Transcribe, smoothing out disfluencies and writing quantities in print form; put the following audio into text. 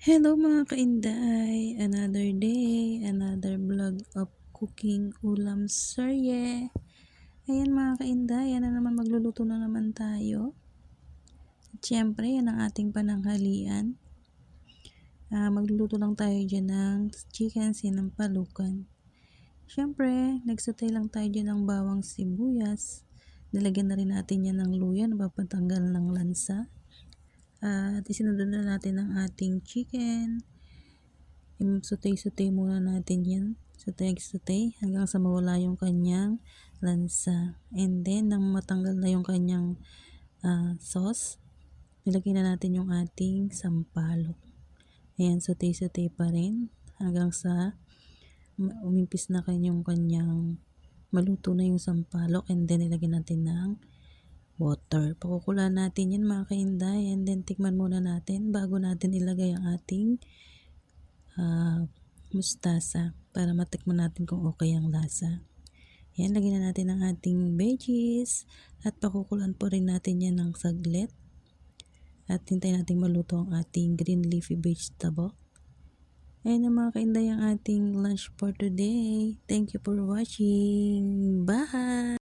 Hello mga kainday! Another day, another vlog of cooking ulam serye. Ayan mga kainday, yan na naman, magluluto na naman tayo. At syempre, yan ang ating pananghalian. Magluluto lang tayo dyan ng chicken sinampalukan. Syempre, nagsatay lang tayo dyan ng bawang sibuyas. Nilagyan na rin natin yan ng luya na papatanggal ng lansa. At isinunod na natin ang ating chicken. Sutay-sutay muna natin yan. Sutay hanggang sa mawala yung kanyang lansa. And then, nang matanggal na yung kanyang sauce, nilagay na natin yung ating sampalok. Ayan, sutay-sutay pa rin hanggang sa umimpis na kanyang maluto na yung sampalok. And then, nilagay natin ng water. Pakukulaan natin yan mga kainday. And then, tikman muna natin bago natin ilagay ang ating mustasa para matikman natin kung okay ang lasa. Yan, lagyan na natin ang ating veggies at pakukulan po rin natin yan ng saglit at hintayin natin maluto ang ating green leafy vegetable. Ayan na mga kainday ang ating lunch for today. Thank you for watching. Bye!